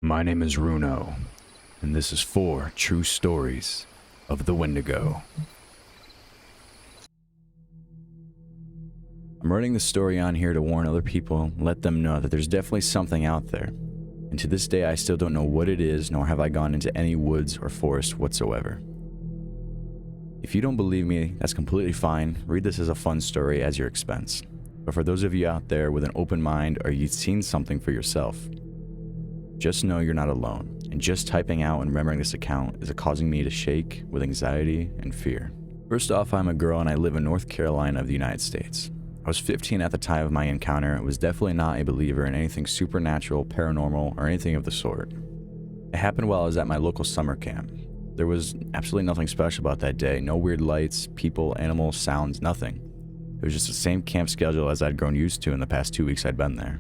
My name is Runo, and this is 4 True Stories of the Wendigo. I'm writing this story on here to warn other people, let them know that there's definitely something out there. And to this day, I still don't know what it is, nor have I gone into any woods or forest whatsoever. If you don't believe me, that's completely fine. Read this as a fun story at your expense. But for those of you out there with an open mind or you've seen something for yourself, just know you're not alone, and just typing out and remembering this account is causing me to shake with anxiety and fear. First off, I'm a girl and I live in North Carolina of the United States. I was 15 at the time of my encounter and was definitely not a believer in anything supernatural, paranormal, or anything of the sort. It happened while I was at my local summer camp. There was absolutely nothing special about that day, no weird lights, people, animals, sounds, nothing. It was just the same camp schedule as I'd grown used to in the past 2 weeks I'd been there.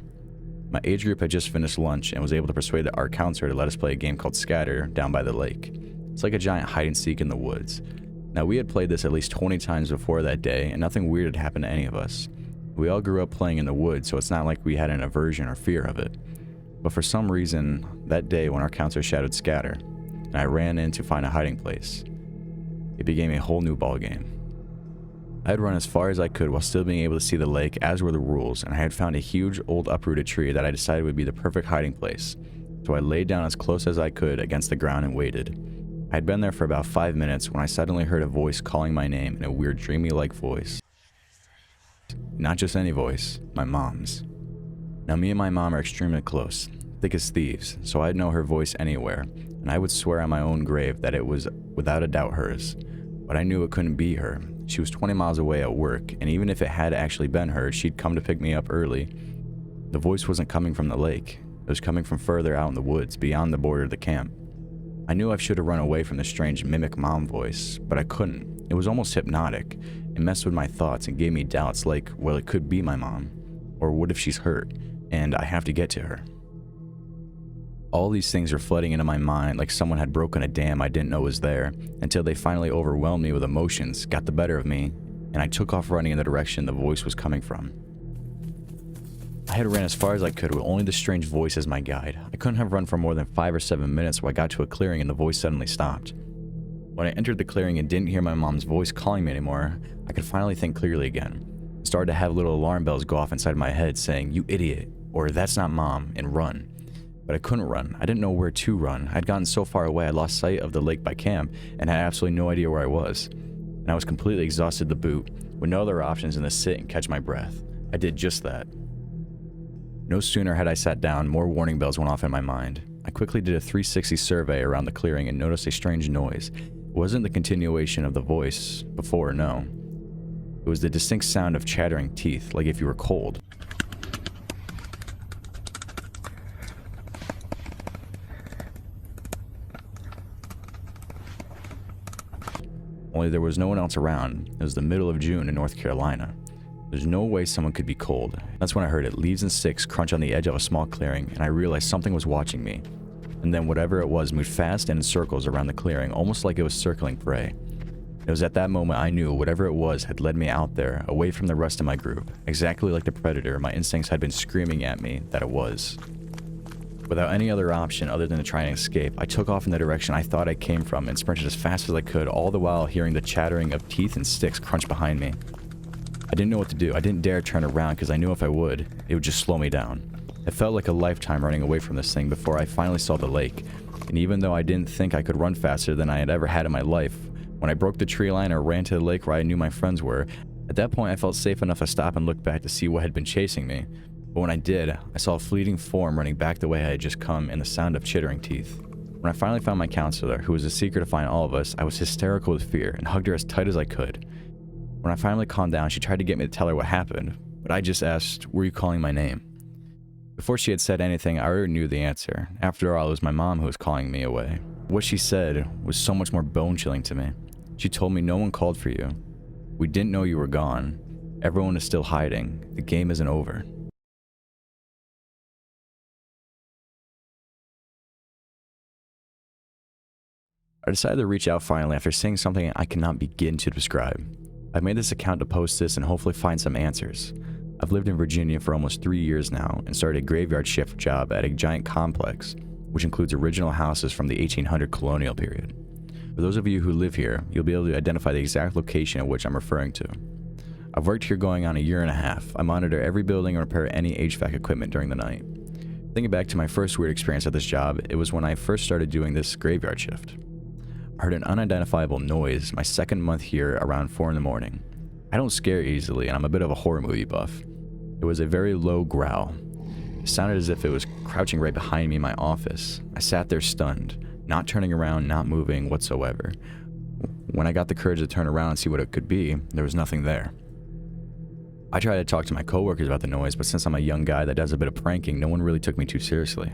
My age group had just finished lunch and was able to persuade our counselor to let us play a game called Scatter down by the lake. It's like a giant hide and seek in the woods. Now, we had played this at least 20 times before that day, and nothing weird had happened to any of us. We all grew up playing in the woods, so it's not like we had an aversion or fear of it. But for some reason, that day when our counselor shouted Scatter, and I ran in to find a hiding place, it became a whole new ballgame. I had run as far as I could while still being able to see the lake, as were the rules, and I had found a huge old uprooted tree that I decided would be the perfect hiding place. So I laid down as close as I could against the ground and waited. I had been there for about 5 minutes when I suddenly heard a voice calling my name in a weird dreamy-like voice. Not just any voice, my mom's. Now, me and my mom are extremely close, thick as thieves, so I'd know her voice anywhere, and I would swear on my own grave that it was without a doubt hers. But I knew it couldn't be her. She was 20 miles away at work, and even if it had actually been her, she'd come to pick me up early. The voice wasn't coming from the lake. It was coming from further out in the woods, beyond the border of the camp. I knew I should have run away from the strange mimic mom voice, but I couldn't. It was almost hypnotic. It messed with my thoughts and gave me doubts like, well, it could be my mom. Or what if she's hurt, and I have to get to her? All these things were flooding into my mind like someone had broken a dam I didn't know was there, until they finally overwhelmed me with emotions, got the better of me, and I took off running in the direction the voice was coming from. I had ran as far as I could with only the strange voice as my guide. I couldn't have run for more than 5 or 7 minutes when I got to a clearing and the voice suddenly stopped. When I entered the clearing and didn't hear my mom's voice calling me anymore, I could finally think clearly again. I started to have little alarm bells go off inside my head saying, "You idiot," or "That's not mom," and run. But I couldn't run. I didn't know where to run. I'd gotten so far away I lost sight of the lake by camp and had absolutely no idea where I was. And I was completely exhausted to boot, with no other options than to sit and catch my breath. I did just that. No sooner had I sat down, more warning bells went off in my mind. I quickly did a 360 survey around the clearing and noticed a strange noise. It wasn't the continuation of the voice before, no. It was the distinct sound of chattering teeth, like if you were cold. Only there was no one else around. It was the middle of June in North Carolina. There's no way someone could be cold. That's when I heard it. Leaves and sticks crunch on the edge of a small clearing, and I realized something was watching me. And then whatever it was moved fast and in circles around the clearing, almost like it was circling prey. It was at that moment I knew whatever it was had led me out there, away from the rest of my group, exactly like the predator my instincts had been screaming at me that it was. Without any other option other than to try and escape, I took off in the direction I thought I came from and sprinted as fast as I could, all the while hearing the chattering of teeth and sticks crunch behind me. I didn't know what to do. I didn't dare turn around because I knew if I would, it would just slow me down. It felt like a lifetime running away from this thing before I finally saw the lake. And even though I didn't think I could run faster than I had ever had in my life, when I broke the tree line or ran to the lake where I knew my friends were, at that point I felt safe enough to stop and look back to see what had been chasing me. But when I did, I saw a fleeting form running back the way I had just come and the sound of chittering teeth. When I finally found my counselor, who was a seeker to find all of us, I was hysterical with fear and hugged her as tight as I could. When I finally calmed down, she tried to get me to tell her what happened, but I just asked, "Were you calling my name?" Before she had said anything, I already knew the answer. After all, it was my mom who was calling me away. What she said was so much more bone-chilling to me. She told me no one called for you. We didn't know you were gone. Everyone is still hiding. The game isn't over. I decided to reach out finally after seeing something I cannot begin to describe. I've made this account to post this and hopefully find some answers. I've lived in Virginia for almost 3 years now and started a graveyard shift job at a giant complex. which includes original houses from the 1800 colonial period. For those of you who live here, you'll be able to identify the exact location of which I'm referring to. I've worked here going on a year and a half. I monitor every building and repair any HVAC equipment during the night. Thinking back to my first weird experience at this job, it was when I first started doing this graveyard shift. I heard an unidentifiable noise my second month here around 4 in the morning. I don't scare easily, and I'm a bit of a horror movie buff. It was a very low growl. It sounded as if it was crouching right behind me in my office. I sat there stunned, not turning around, not moving whatsoever. When I got the courage to turn around and see what it could be, there was nothing there. I tried to talk to my coworkers about the noise, but since I'm a young guy that does a bit of pranking, no one really took me too seriously.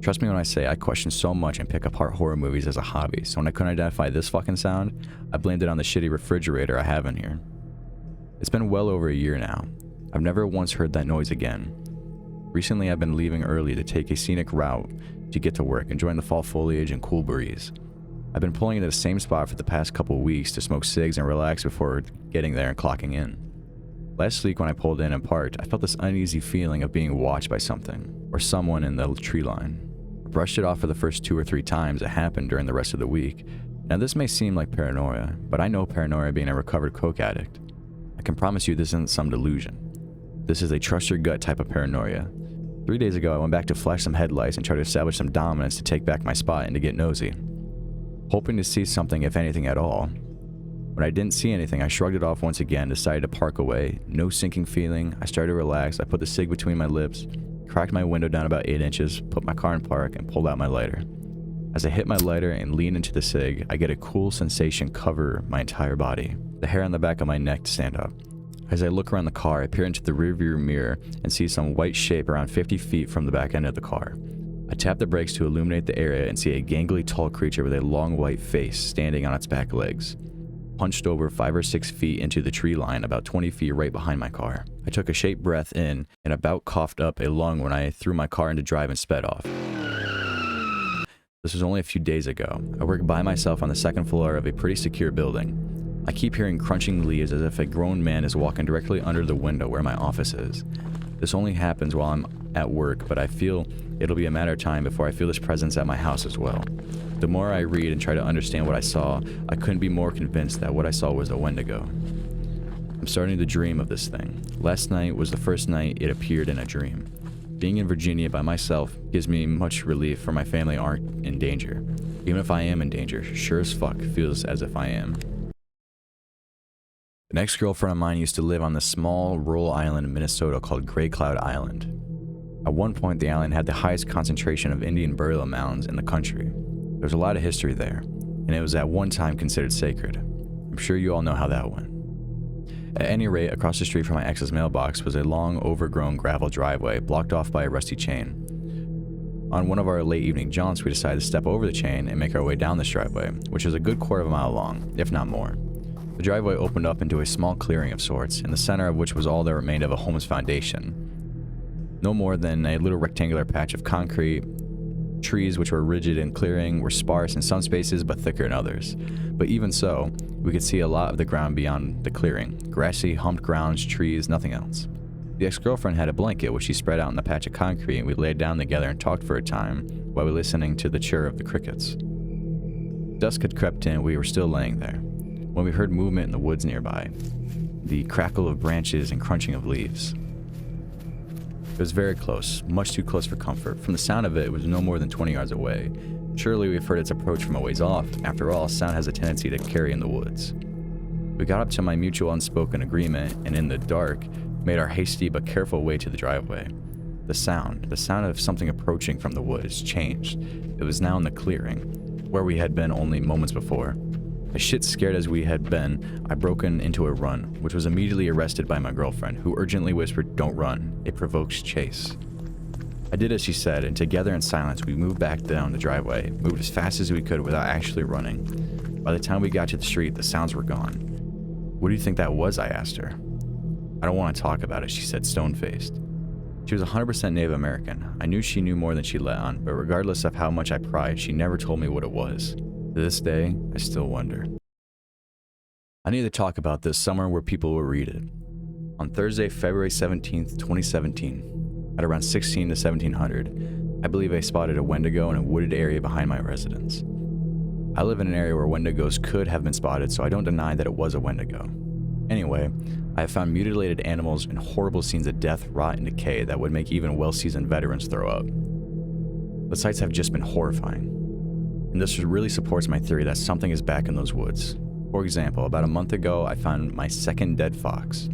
Trust me when I say I question so much and pick apart horror movies as a hobby, so when I couldn't identify this fucking sound, I blamed it on the shitty refrigerator I have in here. It's been well over a year now. I've never once heard that noise again. Recently I've been leaving early to take a scenic route to get to work, enjoying the fall foliage and cool breeze. I've been pulling into the same spot for the past couple of weeks to smoke cigs and relax before getting there and clocking in. Last week when I pulled in and parked, I felt this uneasy feeling of being watched by something, or someone in the tree line. I brushed it off for the first 2 or 3 times it happened during the rest of the week. Now this may seem like paranoia, but I know paranoia being a recovered coke addict. I can promise you this isn't some delusion. This is a trust your gut type of paranoia. 3 days ago I went back to flash some headlights and try to establish some dominance to take back my spot and to get nosy, hoping to see something if anything at all. When I didn't see anything, I shrugged it off once again, decided to park away. No sinking feeling. I started to relax. I put the cig between my lips, cracked my window down about 8 inches, put my car in park, and pulled out my lighter. As I hit my lighter and lean into the cig, I get a cool sensation cover my entire body. The hair on the back of my neck stand up. As I look around the car, I peer into the rearview mirror and see some white shape around 50 feet from the back end of the car. I tap the brakes to illuminate the area and see a gangly tall creature with a long white face standing on its back legs, punched over 5 or 6 feet into the tree line about 20 feet right behind my car. I took a sharp breath in and about coughed up a lung when I threw my car into drive and sped off. This was only a few days ago. I work by myself on the second floor of a pretty secure building. I keep hearing crunching leaves as if a grown man is walking directly under the window where my office is. This only happens while I'm at work, but I feel it'll be a matter of time before I feel this presence at my house as well. The more I read and try to understand what I saw, I couldn't be more convinced that what I saw was a Wendigo. I'm starting to dream of this thing. Last night was the first night it appeared in a dream. Being in Virginia by myself gives me much relief, for my family aren't in danger. Even if I am in danger, sure as fuck feels as if I am. An ex-girlfriend of mine used to live on this small rural island in Minnesota called Gray Cloud Island. At one point, the island had the highest concentration of Indian burial mounds in the country. There was a lot of history there, and it was at one time considered sacred. I'm sure you all know how that went. At any rate, across the street from my ex's mailbox was a long, overgrown gravel driveway blocked off by a rusty chain. On one of our late evening jaunts, we decided to step over the chain and make our way down this driveway, which is a good quarter of a mile long, if not more. The driveway opened up into a small clearing of sorts, in the center of which was all that remained of a home's foundation. No more than a little rectangular patch of concrete. Trees, which were rigid in clearing, were sparse in some spaces but thicker in others. But even so, we could see a lot of the ground beyond the clearing. Grassy, humped grounds, trees, nothing else. The ex-girlfriend had a blanket which she spread out in the patch of concrete, and we laid down together and talked for a time while we were listening to the chirr of the crickets. Dusk had crept in and we were still laying there, when we heard movement in the woods nearby, the crackle of branches and crunching of leaves. It was very close, much too close for comfort. From the sound of it, it was no more than 20 yards away. Surely we've heard its approach from a ways off. After all, sound has a tendency to carry in the woods. We got up to my mutual unspoken agreement, and in the dark, made our hasty but careful way to the driveway. The sound of something approaching from the woods changed. It was now in the clearing, where we had been only moments before. As shit scared as we had been, I broke into a run, which was immediately arrested by my girlfriend, who urgently whispered, "Don't run, it provokes chase." I did as she said, and together in silence, we moved back down the driveway, moved as fast as we could without actually running. By the time we got to the street, the sounds were gone. "What do you think that was?" I asked her. "I don't want to talk about it," she said, stone-faced. She was 100% Native American. I knew she knew more than she let on, but regardless of how much I pried, she never told me what it was. To this day, I still wonder. I need to talk about this somewhere where people will read it. On Thursday, February 17th, 2017, at around 16 to 1700, I believe I spotted a Wendigo in a wooded area behind my residence. I live in an area where Wendigos could have been spotted, so I don't deny that it was a Wendigo. Anyway, I have found mutilated animals and horrible scenes of death, rot, and decay that would make even well-seasoned veterans throw up. The sights have just been horrifying, and this really supports my theory that something is back in those woods. For example, about a month ago, I found my second dead fox.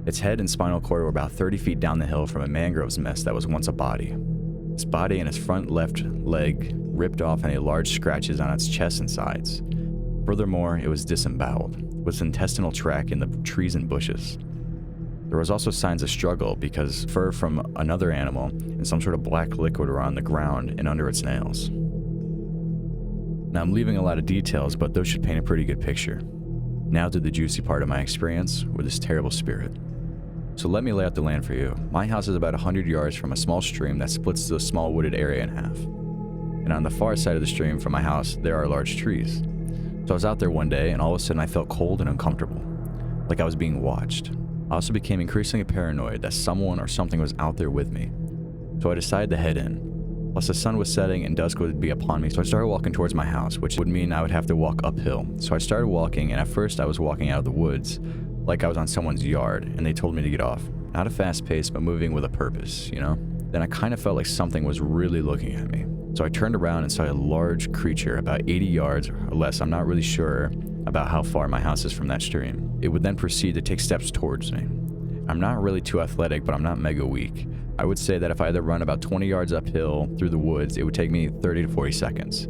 Its head and spinal cord were about 30 feet down the hill from a mangroves mess that was once a body. Its body and its front left leg ripped off and large scratches on its chest and sides. Furthermore, it was disemboweled, with its intestinal tract in the trees and bushes. There was also signs of struggle because fur from another animal and some sort of black liquid were on the ground and under its nails. Now I'm leaving a lot of details, but those should paint a pretty good picture. Now to the juicy part of my experience with this terrible spirit. So let me lay out the land for you. My house is about 100 yards from a small stream that splits the small wooded area in half. And on the far side of the stream from my house, there are large trees. So I was out there one day, and all of a sudden I felt cold and uncomfortable, like I was being watched. I also became increasingly paranoid that someone or something was out there with me. So I decided to head in. Plus the sun was setting and dusk would be upon me, so I started walking towards my house, which would mean I would have to walk uphill. So I started walking, and at first I was walking out of the woods, like I was on someone's yard, and they told me to get off. Not a fast pace, but moving with a purpose, you know? Then I kind of felt like something was really looking at me. So I turned around and saw a large creature about 80 yards or less. I'm not really sure about how far my house is from that stream. It would then proceed to take steps towards me. I'm not really too athletic, but I'm not mega weak. I would say that if I had to run about 20 yards uphill through the woods, it would take me 30 to 40 seconds.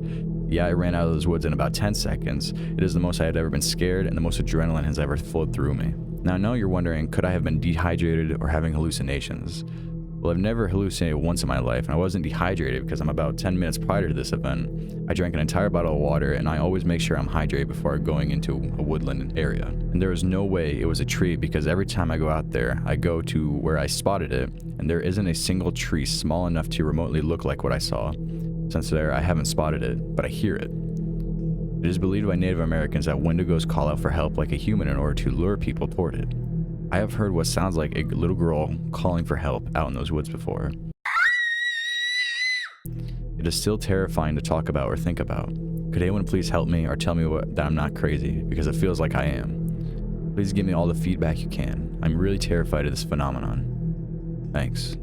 Yeah, I ran out of those woods in about 10 seconds. It is the most I had ever been scared, and the most adrenaline has ever flowed through me. Now I know you're wondering, could I have been dehydrated or having hallucinations? Well, I've never hallucinated once in my life, and I wasn't dehydrated because I'm about 10 minutes prior to this event. I drank an entire bottle of water, and I always make sure I'm hydrated before going into a woodland area. And there is no way it was a tree, because every time I go out there, I go to where I spotted it, and there isn't a single tree small enough to remotely look like what I saw. Since there, I haven't spotted it, but I hear it. It is believed by Native Americans that Wendigos call out for help like a human in order to lure people toward it. I have heard what sounds like a little girl calling for help out in those woods before. It is still terrifying to talk about or think about. Could anyone please help me or tell me that I'm not crazy, because it feels like I am. Please give me all the feedback you can. I'm really terrified of this phenomenon. Thanks.